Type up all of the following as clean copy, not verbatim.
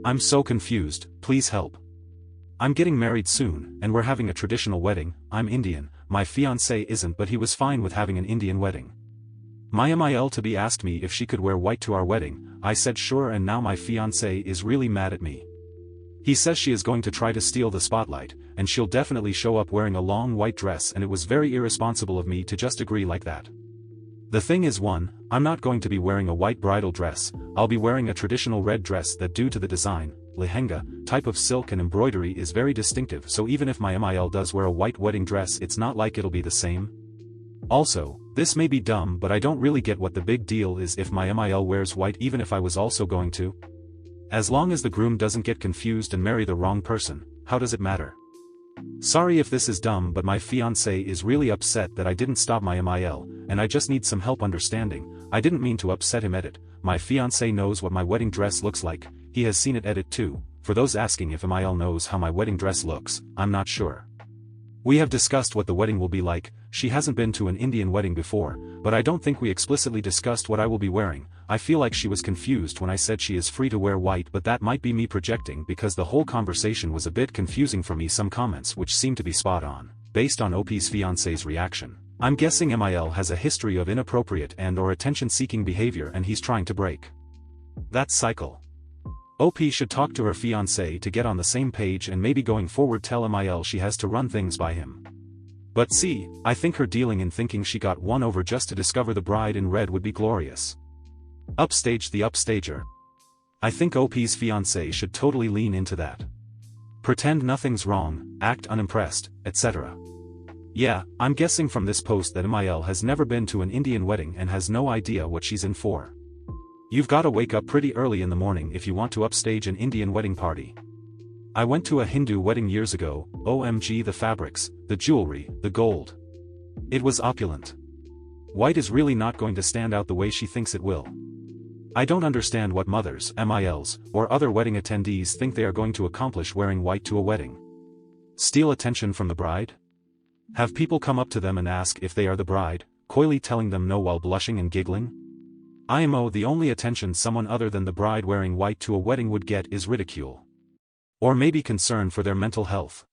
I'm so confused, please help. I'm getting married soon, and we're having a traditional wedding. I'm Indian, my fiancé isn't, but he was fine with having an Indian wedding. My MIL to be asked me if she could wear white to our wedding. I said sure, and now my fiancé is really mad at me. He says she is going to try to steal the spotlight, and she'll definitely show up wearing a long white dress, and it was very irresponsible of me to just agree like that. The thing is, one, I'm not going to be wearing a white bridal dress. I'll be wearing a traditional red dress that, due to the design, lehenga, type of silk and embroidery, is very distinctive, so even if my MIL does wear a white wedding dress, it's not like it'll be the same. Also, this may be dumb, but I don't really get what the big deal is if my MIL wears white even if I was also going to. As long as the groom doesn't get confused and marry the wrong person, how does it matter? Sorry if this is dumb, but my fiancé is really upset that I didn't stop my MIL, and I just need some help understanding. I didn't mean to upset him. Edit. My fiancé knows what my wedding dress looks like, he has seen it. Edit 2. For those asking if MIL knows how my wedding dress looks, I'm not sure. We have discussed what the wedding will be like. She hasn't been to an Indian wedding before, but I don't think we explicitly discussed what I will be wearing. I feel like she was confused when I said she is free to wear white, but that might be me projecting because the whole conversation was a bit confusing for me. Some comments which seem to be spot on, based on OP's fiancé's reaction. I'm guessing MIL has a history of inappropriate and/or attention-seeking behavior, and he's trying to break that cycle. OP should talk to her fiancé to get on the same page, and maybe going forward tell MIL she has to run things by him. But see, I think her dealing in thinking she got one over just to discover the bride in red would be glorious. Upstage the upstager. I think OP's fiancé should totally lean into that. Pretend nothing's wrong, act unimpressed, etc. Yeah, I'm guessing from this post that MIL has never been to an Indian wedding and has no idea what she's in for. You've gotta wake up pretty early in the morning if you want to upstage an Indian wedding party. I went to a Hindu wedding years ago. OMG, the fabrics, the jewelry, the gold. It was opulent. White is really not going to stand out the way she thinks it will. I don't understand what mothers, MILs, or other wedding attendees think they are going to accomplish wearing white to a wedding. Steal attention from the bride? Have people come up to them and ask if they are the bride, coyly telling them no while blushing and giggling? IMO, the only attention someone other than the bride wearing white to a wedding would get is ridicule. Or maybe concern for their mental health.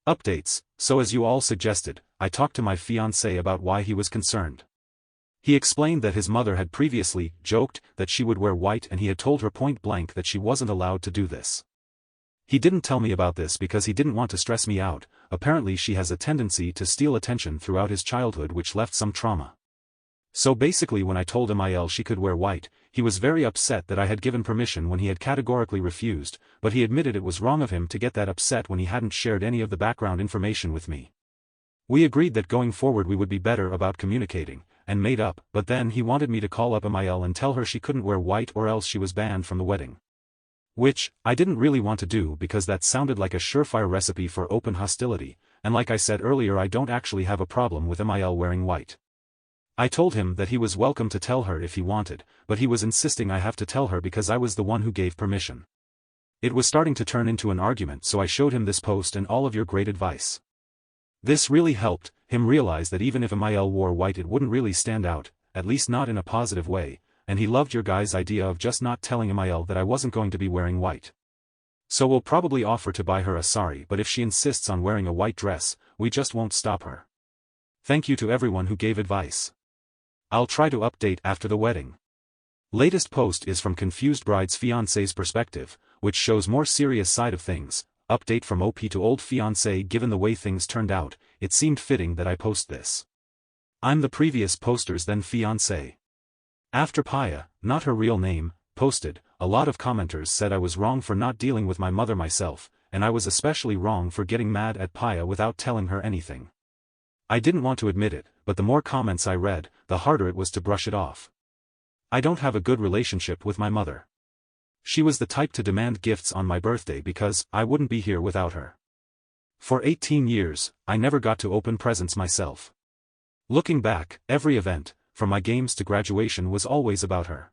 Updates. So as you all suggested, I talked to my fiancé about why he was concerned. He explained that his mother had previously joked that she would wear white, and he had told her point blank that she wasn't allowed to do this. He didn't tell me about this because he didn't want to stress me out. Apparently she has a tendency to steal attention throughout his childhood, which left some trauma. So basically, when I told MIL she could wear white, he was very upset that I had given permission when he had categorically refused, but he admitted it was wrong of him to get that upset when he hadn't shared any of the background information with me. We agreed that going forward we would be better about communicating, and made up, but then he wanted me to call up MIL and tell her she couldn't wear white or else she was banned from the wedding. Which, I didn't really want to do because that sounded like a surefire recipe for open hostility, and like I said earlier, I don't actually have a problem with MIL wearing white. I told him that he was welcome to tell her if he wanted, but he was insisting I have to tell her because I was the one who gave permission. It was starting to turn into an argument, so I showed him this post and all of your great advice. This really helped him realize that even if MIL wore white it wouldn't really stand out, at least not in a positive way, and he loved your guys' idea of just not telling MIL that I wasn't going to be wearing white. So we'll probably offer to buy her a sari, but if she insists on wearing a white dress, we just won't stop her. Thank you to everyone who gave advice. I'll try to update after the wedding. Latest post is from confused bride's fiancé's perspective, which shows more serious side of things. Update from OP to old fiancé. Given the way things turned out, it seemed fitting that I post this. I'm the previous poster's then fiancé. After Paya, not her real name, posted, a lot of commenters said I was wrong for not dealing with my mother myself, and I was especially wrong for getting mad at Paya without telling her anything. I didn't want to admit it, but the more comments I read, the harder it was to brush it off. I don't have a good relationship with my mother. She was the type to demand gifts on my birthday because I wouldn't be here without her. For 18 years, I never got to open presents myself. Looking back, every event, from my games to graduation, was always about her.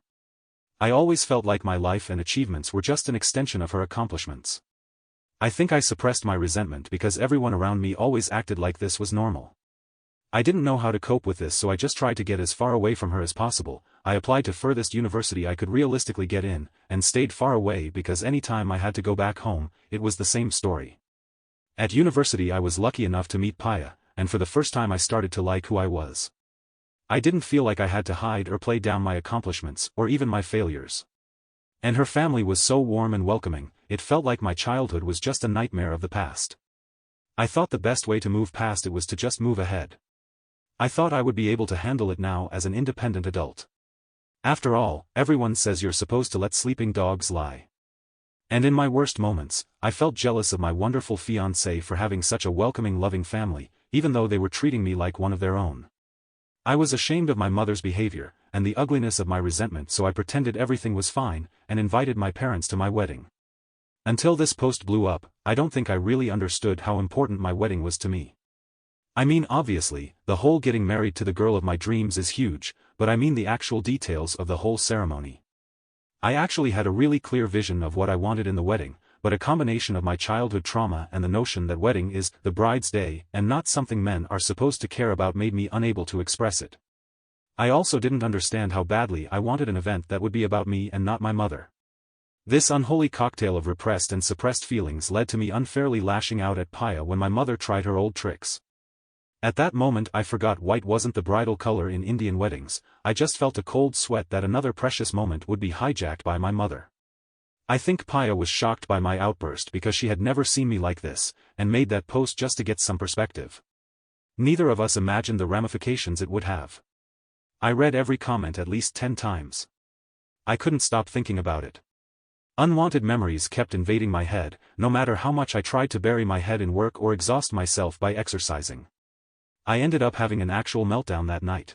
I always felt like my life and achievements were just an extension of her accomplishments. I think I suppressed my resentment because everyone around me always acted like this was normal. I didn't know how to cope with this, so I just tried to get as far away from her as possible. I applied to furthest university I could realistically get in, and stayed far away because any time I had to go back home, it was the same story. At university I was lucky enough to meet Paya, and for the first time I started to like who I was. I didn't feel like I had to hide or play down my accomplishments, or even my failures. And her family was so warm and welcoming, it felt like my childhood was just a nightmare of the past. I thought the best way to move past it was to just move ahead. I thought I would be able to handle it now as an independent adult. After all, everyone says you're supposed to let sleeping dogs lie. And in my worst moments, I felt jealous of my wonderful fiancé for having such a welcoming, loving family, even though they were treating me like one of their own. I was ashamed of my mother's behavior, and the ugliness of my resentment, so I pretended everything was fine, and invited my parents to my wedding. Until this post blew up, I don't think I really understood how important my wedding was to me. I mean, obviously, the whole getting married to the girl of my dreams is huge, but I mean the actual details of the whole ceremony. I actually had a really clear vision of what I wanted in the wedding, but a combination of my childhood trauma and the notion that wedding is the bride's day and not something men are supposed to care about made me unable to express it. I also didn't understand how badly I wanted an event that would be about me and not my mother. This unholy cocktail of repressed and suppressed feelings led to me unfairly lashing out at Paya when my mother tried her old tricks. At that moment I forgot white wasn't the bridal color in Indian weddings. I just felt a cold sweat that another precious moment would be hijacked by my mother. I think Paya was shocked by my outburst because she had never seen me like this, and made that post just to get some perspective. Neither of us imagined the ramifications it would have. I read every comment at least 10 times. I couldn't stop thinking about it. Unwanted memories kept invading my head, no matter how much I tried to bury my head in work or exhaust myself by exercising. I ended up having an actual meltdown that night.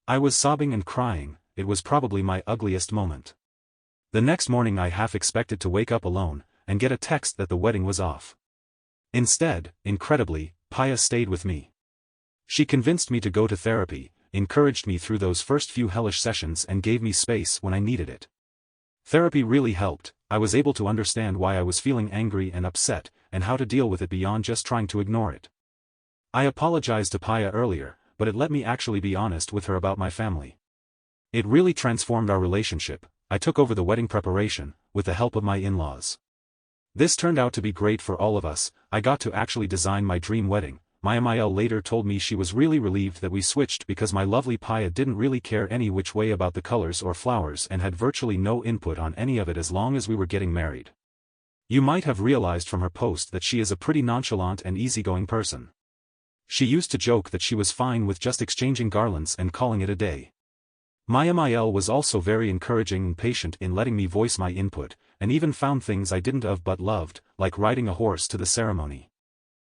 I was sobbing and crying. It was probably my ugliest moment. The next morning I half expected to wake up alone, and get a text that the wedding was off. Instead, incredibly, Paya stayed with me. She convinced me to go to therapy, encouraged me through those first few hellish sessions and gave me space when I needed it. Therapy really helped. I was able to understand why I was feeling angry and upset, and how to deal with it beyond just trying to ignore it. I apologized to Paya earlier, but it let me actually be honest with her about my family. It really transformed our relationship. I took over the wedding preparation, with the help of my in-laws. This turned out to be great for all of us. I got to actually design my dream wedding. My MIL later told me she was really relieved that we switched because my lovely Paya didn't really care any which way about the colors or flowers and had virtually no input on any of it as long as we were getting married. You might have realized from her post that she is a pretty nonchalant and easygoing person. She used to joke that she was fine with just exchanging garlands and calling it a day. My MIL was also very encouraging and patient in letting me voice my input, and even found things I didn't have but loved, like riding a horse to the ceremony.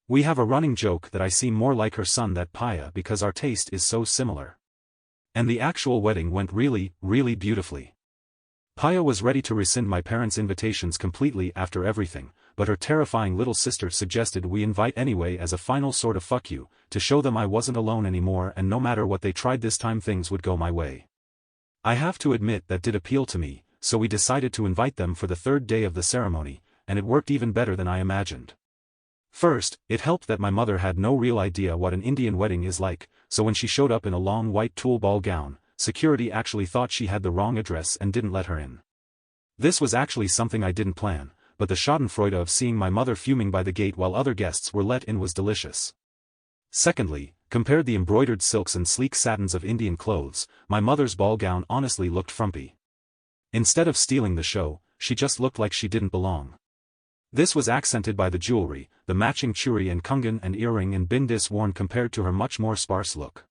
We have a running joke that I seem more like her son than Paya because our taste is so similar. And the actual wedding went really, really beautifully. Paya was ready to rescind my parents' invitations completely after everything, but her terrifying little sister suggested we invite anyway as a final sort of fuck you, to show them I wasn't alone anymore and no matter what they tried this time things would go my way. I have to admit that did appeal to me, so we decided to invite them for the third day of the ceremony, and it worked even better than I imagined. First, it helped that my mother had no real idea what an Indian wedding is like, so when she showed up in a long white tulle ball gown, security actually thought she had the wrong address and didn't let her in. This was actually something I didn't plan, but the schadenfreude of seeing my mother fuming by the gate while other guests were let in was delicious. Secondly, compared the embroidered silks and sleek satins of Indian clothes, my mother's ball gown honestly looked frumpy. Instead of stealing the show, she just looked like she didn't belong. This was accented by the jewelry, the matching churi and kungan and earring and bindis worn compared to her much more sparse look.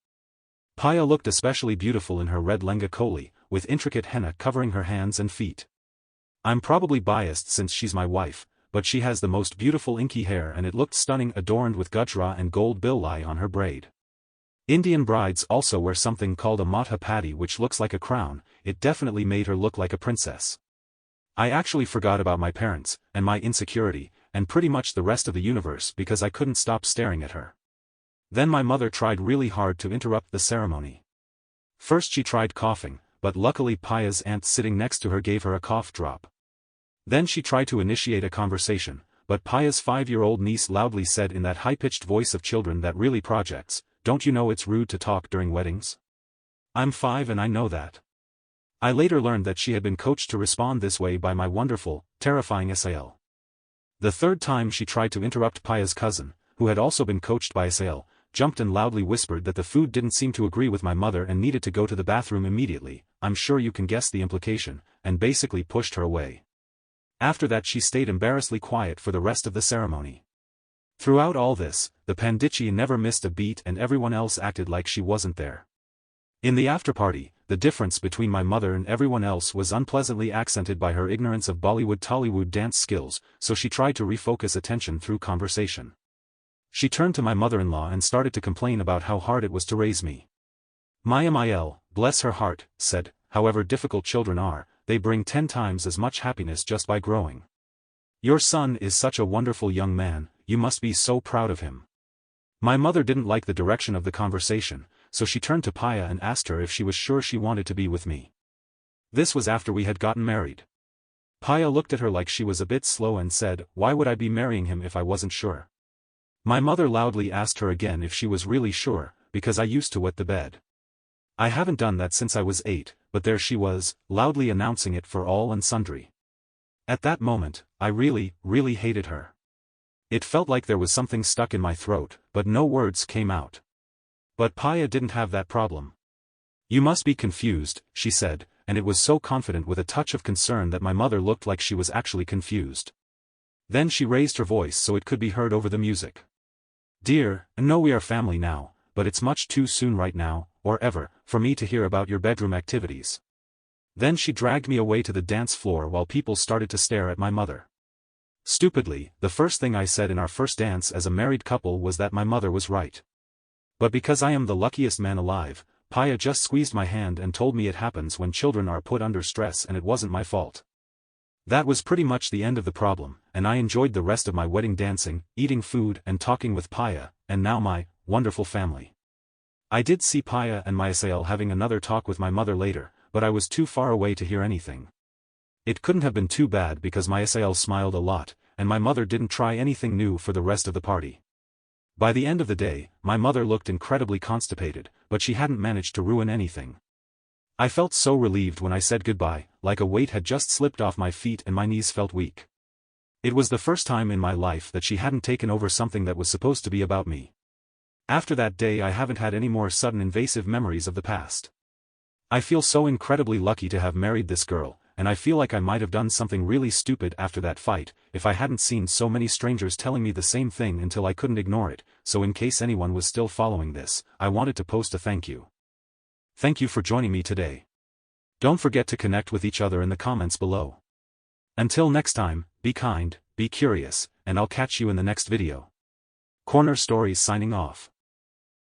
Paya looked especially beautiful in her red lenga choli, with intricate henna covering her hands and feet. I'm probably biased since she's my wife, but she has the most beautiful inky hair and it looked stunning adorned with gujra and gold billai on her braid. Indian brides also wear something called a matha patti which looks like a crown. It definitely made her look like a princess. I actually forgot about my parents, and my insecurity, and pretty much the rest of the universe because I couldn't stop staring at her. Then my mother tried really hard to interrupt the ceremony. First she tried coughing, but luckily Paya's aunt sitting next to her gave her a cough drop. Then she tried to initiate a conversation, but Paya's 5-year-old niece loudly said in that high-pitched voice of children that really projects, don't you know it's rude to talk during weddings? I'm 5 and I know that. I later learned that she had been coached to respond this way by my wonderful, terrifying Asael. The third time she tried to interrupt Paya's cousin, who had also been coached by Asael, jumped and loudly whispered that the food didn't seem to agree with my mother and needed to go to the bathroom immediately, I'm sure you can guess the implication, and basically pushed her away. After that she stayed embarrassedly quiet for the rest of the ceremony. Throughout all this, the Panditchi never missed a beat and everyone else acted like she wasn't there. In the afterparty, the difference between my mother and everyone else was unpleasantly accented by her ignorance of Bollywood-Tollywood dance skills, so she tried to refocus attention through conversation. She turned to my mother-in-law and started to complain about how hard it was to raise me. Maya Mayel, bless her heart, said, however difficult children are, they bring 10 times as much happiness just by growing. Your son is such a wonderful young man, you must be so proud of him. My mother didn't like the direction of the conversation, so she turned to Paya and asked her if she was sure she wanted to be with me. This was after we had gotten married. Paya looked at her like she was a bit slow and said, why would I be marrying him if I wasn't sure? My mother loudly asked her again if she was really sure, because I used to wet the bed. I haven't done that since I was 8, but there she was, loudly announcing it for all and sundry. At that moment, I really hated her. It felt like there was something stuck in my throat, but no words came out. But Paya didn't have that problem. You must be confused, she said, and it was so confident with a touch of concern that my mother looked like she was actually confused. Then she raised her voice so it could be heard over the music. Dear, I know we are family now, but it's much too soon right now, or ever, for me to hear about your bedroom activities. Then she dragged me away to the dance floor while people started to stare at my mother. Stupidly, the first thing I said in our first dance as a married couple was that my mother was right. But because I am the luckiest man alive, Paya just squeezed my hand and told me it happens when children are put under stress and it wasn't my fault. That was pretty much the end of the problem, and I enjoyed the rest of my wedding dancing, eating food and talking with Paya, and now my wonderful family. I did see Paya and Mayasael having another talk with my mother later, but I was too far away to hear anything. It couldn't have been too bad because Mayasael smiled a lot, and my mother didn't try anything new for the rest of the party. By the end of the day, my mother looked incredibly constipated, but she hadn't managed to ruin anything. I felt so relieved when I said goodbye, like a weight had just slipped off my feet and my knees felt weak. It was the first time in my life that she hadn't taken over something that was supposed to be about me. After that day I haven't had any more sudden invasive memories of the past. I feel so incredibly lucky to have married this girl, and I feel like I might have done something really stupid after that fight, if I hadn't seen so many strangers telling me the same thing until I couldn't ignore it, so in case anyone was still following this, I wanted to post a thank you. Thank you for joining me today. Don't forget to connect with each other in the comments below. Until next time, be kind, be curious, and I'll catch you in the next video. Corner Stories signing off.